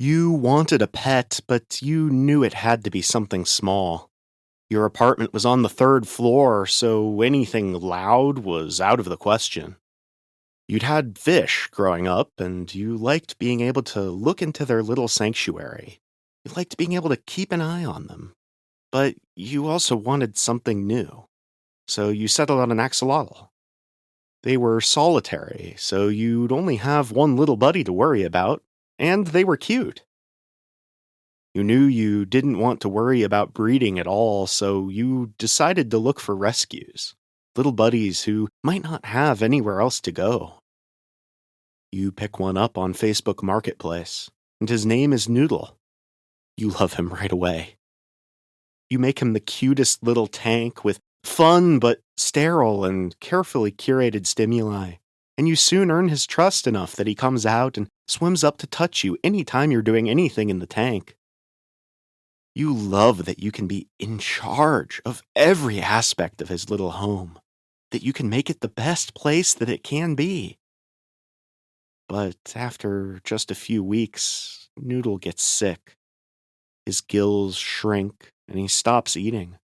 You wanted a pet, but you knew it had to be something small. Your apartment was on the third floor, so anything loud was out of the question. You'd had fish growing up, and you liked being able to look into their little sanctuary. You liked being able to keep an eye on them. But you also wanted something new, so you settled on an axolotl. They were solitary, so you'd only have one little buddy to worry about, and they were cute. You knew you didn't want to worry about breeding at all, so you decided to look for rescues, little buddies who might not have anywhere else to go. You pick one up on Facebook Marketplace, and his name is Noodle. You love him right away. You make him the cutest little tank with fun but sterile and carefully curated stimuli, and you soon earn his trust enough that he comes out and swims up to touch you anytime you're doing anything in the tank. You love that you can be in charge of every aspect of his little home, that you can make it the best place that it can be. But after just a few weeks, Noodle gets sick. His gills shrink, and he stops eating.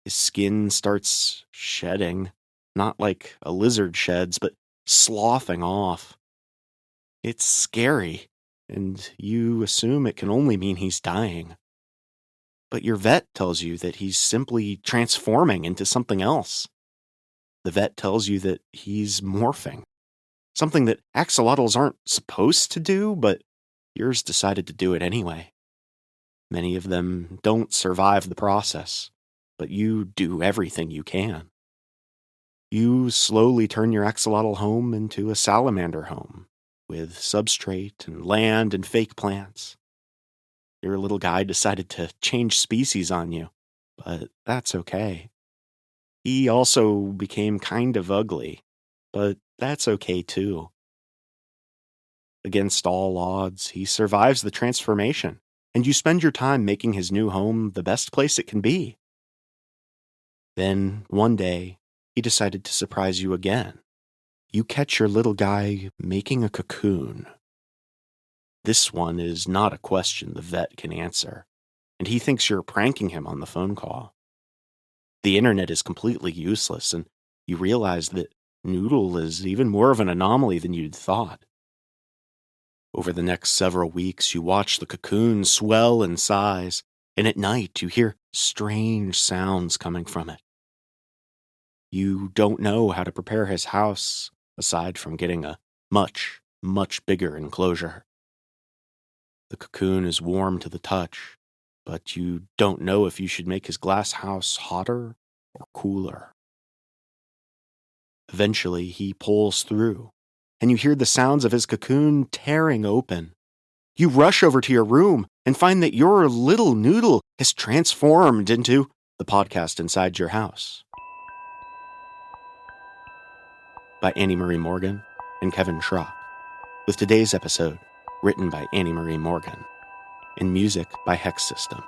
His skin starts shedding, not like a lizard sheds, but sloughing off. It's scary, and you assume it can only mean he's dying. But your vet tells you that he's simply transforming into something else. The vet tells you that he's morphing, something that axolotls aren't supposed to do, but yours decided to do it anyway. Many of them don't survive the process, but you do everything you can. You slowly turn your axolotl home into a salamander home, with substrate and land and fake plants. Your little guy decided to change species on you, but that's okay. He also became kind of ugly, but that's okay too. Against all odds, he survives the transformation, and you spend your time making his new home the best place it can be. Then, one day, he decided to surprise you again. You catch your little guy making a cocoon. This one is not a question the vet can answer, and he thinks you're pranking him on the phone call. The internet is completely useless, and you realize that Noodle is even more of an anomaly than you'd thought. Over the next several weeks, you watch the cocoon swell in size, and at night you hear strange sounds coming from it. You don't know how to prepare his house, aside from getting a much, much bigger enclosure. The cocoon is warm to the touch, but you don't know if you should make his glass house hotter or cooler. Eventually, he pulls through, and you hear the sounds of his cocoon tearing open. You rush over to your room and find that your little Noodle has transformed into the podcast inside your house. By Annie Marie Morgan and Kevin Schrock, with today's episode written by Annie Marie Morgan, and music by Hex System.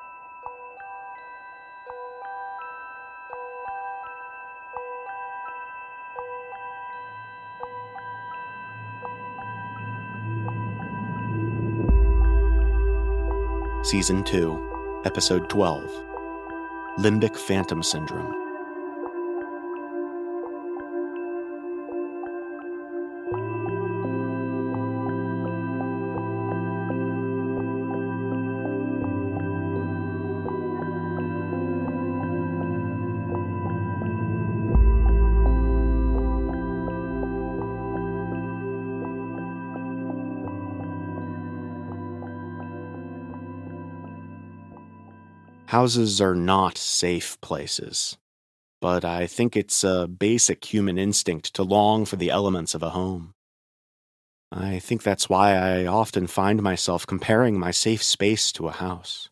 Season 2, Episode 12, Limbic Phantom Syndrome. Houses are not safe places, but I think it's a basic human instinct to long for the elements of a home. I think that's why I often find myself comparing my safe space to a house.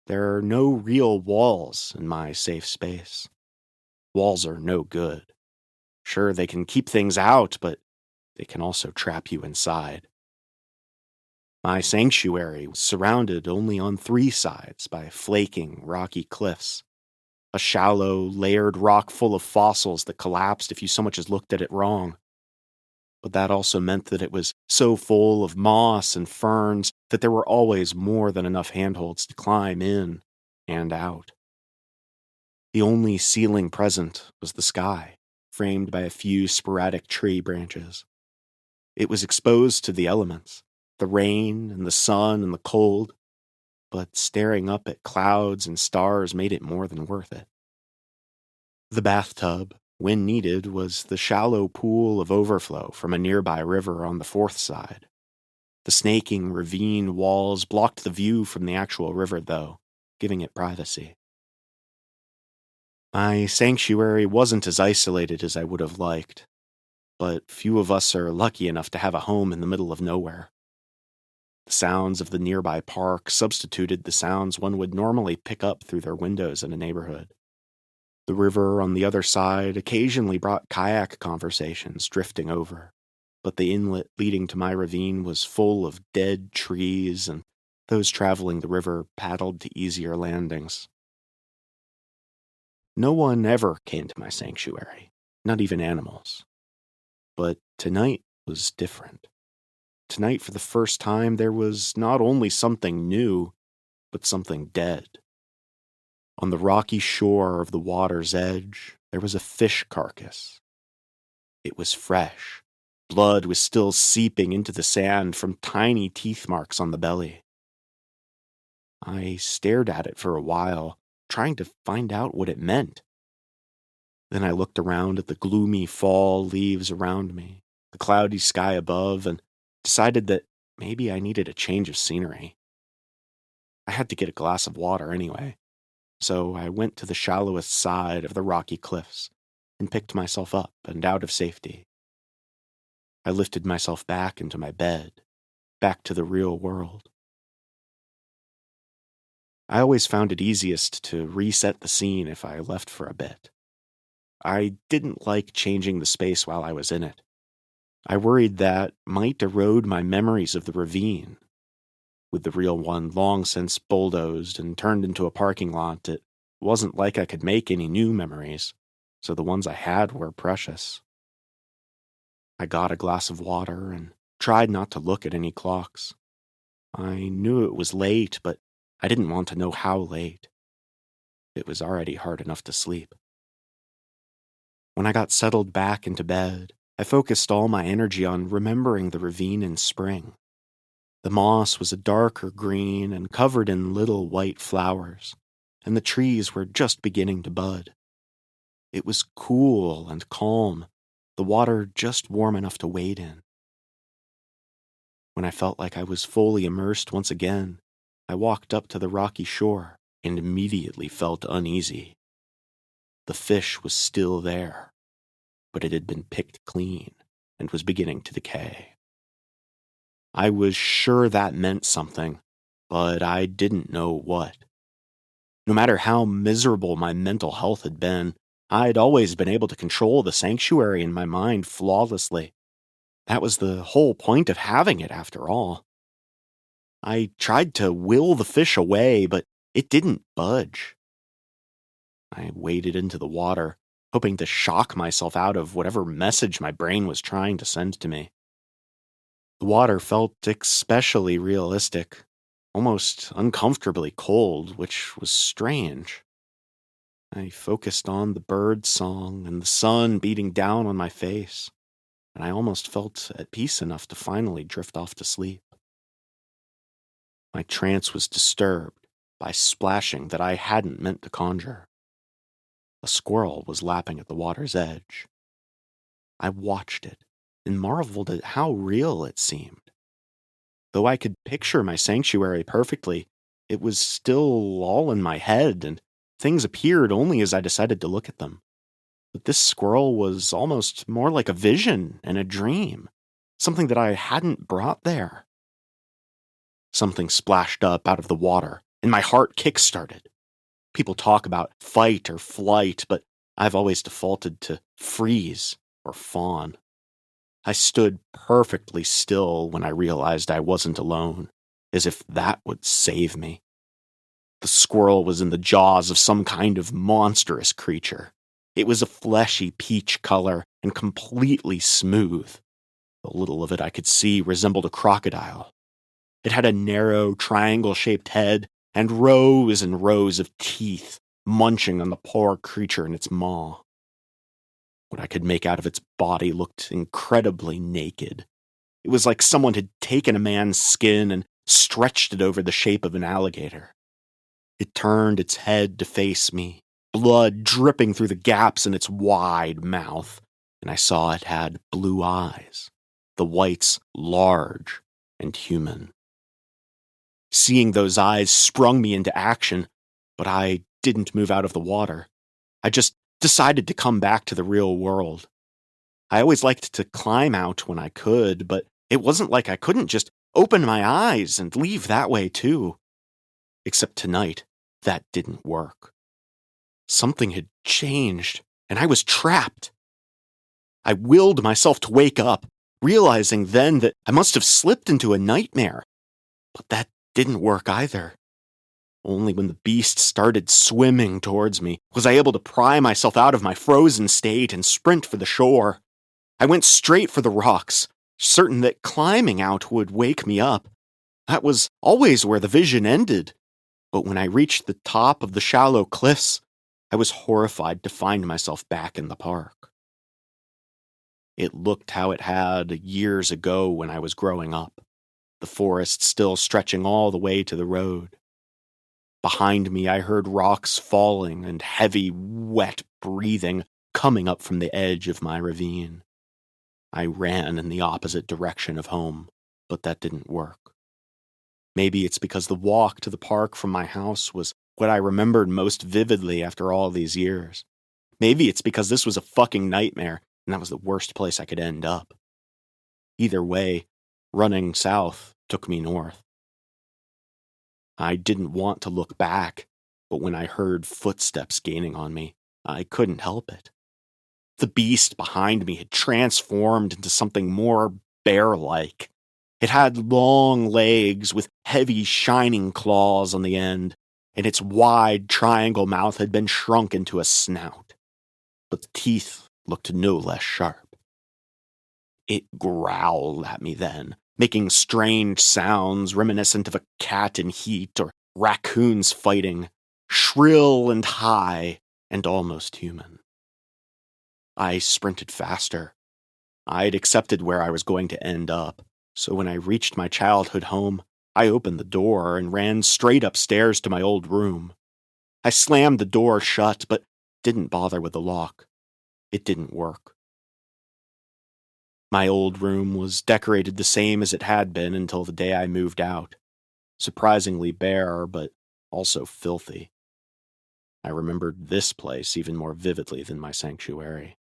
There are no real walls in my safe space. Walls are no good. Sure, they can keep things out, but they can also trap you inside. My sanctuary was surrounded only on 3 sides by flaking, rocky cliffs. A shallow, layered rock full of fossils that collapsed if you so much as looked at it wrong. But that also meant that it was so full of moss and ferns that there were always more than enough handholds to climb in and out. The only ceiling present was the sky, framed by a few sporadic tree branches. It was exposed to the elements, the rain and the sun and the cold, but staring up at clouds and stars made it more than worth it. The bathtub, when needed, was the shallow pool of overflow from a nearby river on the fourth side. The snaking ravine walls blocked the view from the actual river, though, giving it privacy. My sanctuary wasn't as isolated as I would have liked, but few of us are lucky enough to have a home in the middle of nowhere. The sounds of the nearby park substituted the sounds one would normally pick up through their windows in a neighborhood. The river on the other side occasionally brought kayak conversations drifting over, but the inlet leading to my ravine was full of dead trees, and those traveling the river paddled to easier landings. No one ever came to my sanctuary, not even animals. But tonight was different. Tonight, for the first time, there was not only something new, but something dead. On the rocky shore of the water's edge, there was a fish carcass. It was fresh. Blood was still seeping into the sand from tiny teeth marks on the belly. I stared at it for a while, trying to find out what it meant. Then I looked around at the gloomy fall leaves around me, the cloudy sky above, and decided that maybe I needed a change of scenery. I had to get a glass of water anyway, so I went to the shallowest side of the rocky cliffs and picked myself up and out of safety. I lifted myself back into my bed, back to the real world. I always found it easiest to reset the scene if I left for a bit. I didn't like changing the space while I was in it. I worried that might erode my memories of the ravine. With the real one long since bulldozed and turned into a parking lot, it wasn't like I could make any new memories, so the ones I had were precious. I got a glass of water and tried not to look at any clocks. I knew it was late, but I didn't want to know how late. It was already hard enough to sleep. When I got settled back into bed, I focused all my energy on remembering the ravine in spring. The moss was a darker green and covered in little white flowers, and the trees were just beginning to bud. It was cool and calm, the water just warm enough to wade in. When I felt like I was fully immersed once again, I walked up to the rocky shore and immediately felt uneasy. The fish was still there, but it had been picked clean and was beginning to decay. I was sure that meant something, but I didn't know what. No matter how miserable my mental health had been, I'd always been able to control the sanctuary in my mind flawlessly. That was the whole point of having it, after all. I tried to will the fish away, but it didn't budge. I waded into the water, hoping to shock myself out of whatever message my brain was trying to send to me. The water felt especially realistic, almost uncomfortably cold, which was strange. I focused on the bird song and the sun beating down on my face, and I almost felt at peace enough to finally drift off to sleep. My trance was disturbed by splashing that I hadn't meant to conjure. A squirrel was lapping at the water's edge. I watched it and marveled at how real it seemed. Though I could picture my sanctuary perfectly, it was still all in my head, and things appeared only as I decided to look at them. But this squirrel was almost more like a vision and a dream, something that I hadn't brought there. Something splashed up out of the water, and my heart kick-started. People talk about fight or flight, but I've always defaulted to freeze or fawn. I stood perfectly still when I realized I wasn't alone, as if that would save me. The squirrel was in the jaws of some kind of monstrous creature. It was a fleshy peach color and completely smooth. The little of it I could see resembled a crocodile. It had a narrow, triangle-shaped head and rows of teeth munching on the poor creature in its maw. What I could make out of its body looked incredibly naked. It was like someone had taken a man's skin and stretched it over the shape of an alligator. It turned its head to face me, blood dripping through the gaps in its wide mouth, and I saw it had blue eyes, the whites large and human. Seeing those eyes sprung me into action, but I didn't move out of the water. I just decided to come back to the real world. I always liked to climb out when I could, but it wasn't like I couldn't just open my eyes and leave that way too. Except tonight, that didn't work. Something had changed, and I was trapped. I willed myself to wake up, realizing then that I must have slipped into a nightmare. But that didn't work either. Only when the beast started swimming towards me was I able to pry myself out of my frozen state and sprint for the shore. I went straight for the rocks, certain that climbing out would wake me up. That was always where the vision ended. But when I reached the top of the shallow cliffs, I was horrified to find myself back in the park. It looked how it had years ago when I was growing up, the forest still stretching all the way to the road. Behind me, I heard rocks falling and heavy, wet breathing coming up from the edge of my ravine. I ran in the opposite direction of home, but that didn't work. Maybe it's because the walk to the park from my house was what I remembered most vividly after all these years. Maybe it's because this was a fucking nightmare, and that was the worst place I could end up. Either way, running south took me north. I didn't want to look back, but when I heard footsteps gaining on me, I couldn't help it. The beast behind me had transformed into something more bear-like. It had long legs with heavy, shining claws on the end, and its wide triangle mouth had been shrunk into a snout. But the teeth looked no less sharp. It growled at me then, making strange sounds reminiscent of a cat in heat or raccoons fighting, shrill and high and almost human. I sprinted faster. I'd accepted where I was going to end up, so when I reached my childhood home, I opened the door and ran straight upstairs to my old room. I slammed the door shut, but didn't bother with the lock. It didn't work. My old room was decorated the same as it had been until the day I moved out. Surprisingly bare, but also filthy. I remembered this place even more vividly than my sanctuary.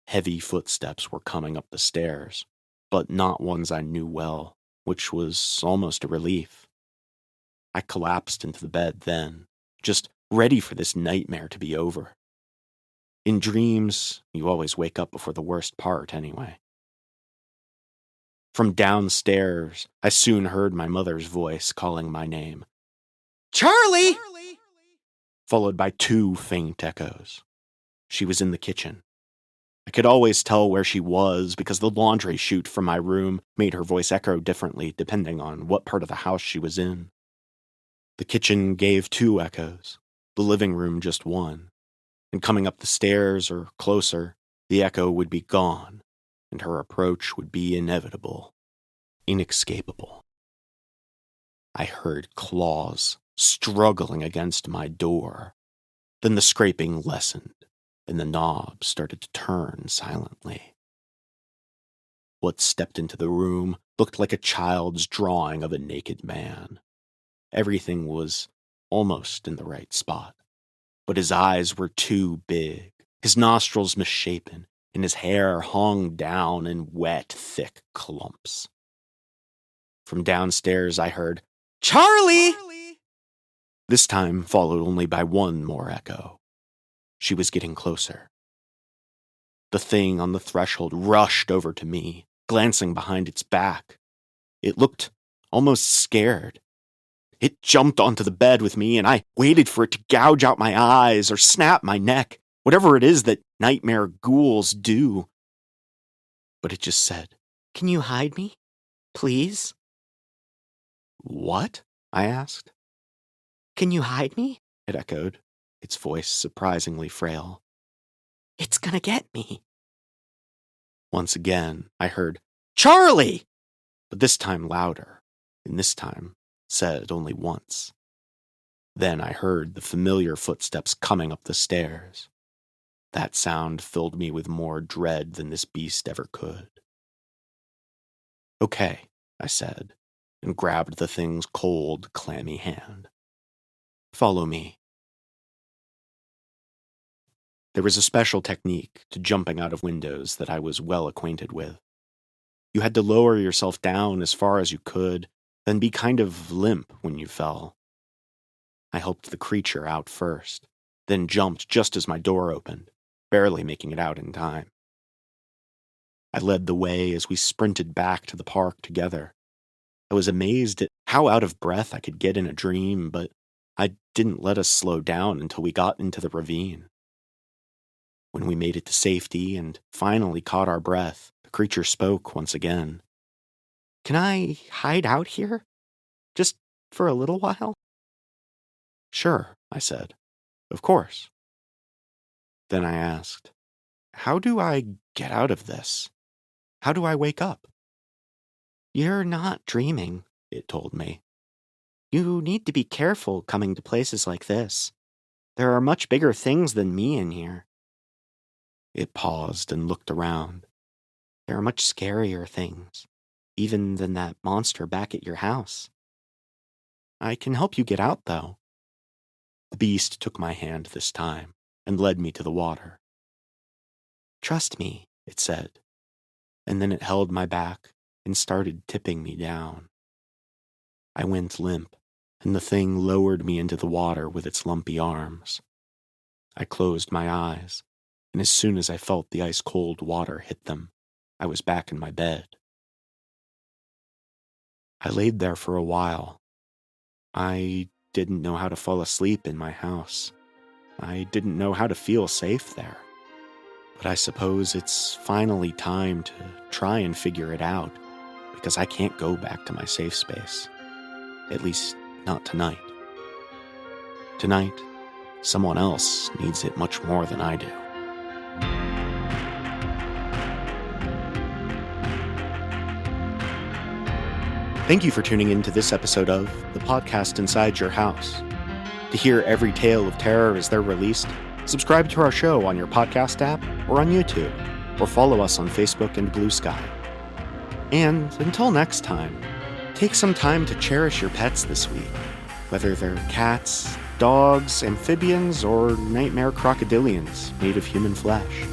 Heavy footsteps were coming up the stairs, but not ones I knew well, which was almost a relief. I collapsed into the bed then, just ready for this nightmare to be over. In dreams, you always wake up before the worst part anyway. From downstairs, I soon heard my mother's voice calling my name. "Charlie!" Followed by two faint echoes. She was in the kitchen. I could always tell where she was because the laundry chute from my room made her voice echo differently depending on what part of the house she was in. The kitchen gave two echoes, the living room just one. And coming up the stairs or closer, the echo would be gone, and her approach would be inevitable, inescapable. I heard claws struggling against my door. Then the scraping lessened, and the knob started to turn silently. What stepped into the room looked like a child's drawing of a naked man. Everything was almost in the right spot. But his eyes were too big, his nostrils misshapen, and his hair hung down in wet, thick clumps. From downstairs I heard, "Charlie!" This time followed only by one more echo. She was getting closer. The thing on the threshold rushed over to me, glancing behind its back. It looked almost scared. It jumped onto the bed with me, and I waited for it to gouge out my eyes or snap my neck, whatever it is that nightmare ghouls do. But it just said, "Can you hide me? Please?" What? I asked. Can you hide me? It echoed, its voice surprisingly frail. It's gonna get me. Once again, I heard, Charlie! But this time louder, and this time said only once. Then I heard the familiar footsteps coming up the stairs. That sound filled me with more dread than this beast ever could. Okay, I said, and grabbed the thing's cold, clammy hand. Follow me. There was a special technique to jumping out of windows that I was well acquainted with. You had to lower yourself down as far as you could, then be kind of limp when you fell. I helped the creature out first, then jumped just as my door opened, barely making it out in time. I led the way as we sprinted back to the park together. I was amazed at how out of breath I could get in a dream, but I didn't let us slow down until we got into the ravine. When we made it to safety and finally caught our breath, the creature spoke once again. Can I hide out here? Just for a little while? Sure, I said. Of course. Then I asked, how do I get out of this? How do I wake up? You're not dreaming, it told me. You need to be careful coming to places like this. There are much bigger things than me in here. It paused and looked around. There are much scarier things, even than that monster back at your house. I can help you get out, though. The beast took my hand this time and led me to the water. Trust me, it said, and then it held my back and started tipping me down. I went limp, and the thing lowered me into the water with its lumpy arms. I closed my eyes, and as soon as I felt the ice-cold water hit them, I was back in my bed. I laid there for a while. I didn't know how to fall asleep in my house. I didn't know how to feel safe there. But I suppose it's finally time to try and figure it out, because I can't go back to my safe space. At least, not tonight. Tonight, someone else needs it much more than I do. Thank you for tuning in to this episode of the podcast Inside Your House. To hear every tale of terror as they're released, subscribe to our show on your podcast app or on YouTube, or follow us on Facebook and Blue Sky. And until next time, take some time to cherish your pets this week, whether they're cats, dogs, amphibians, or nightmare crocodilians made of human flesh.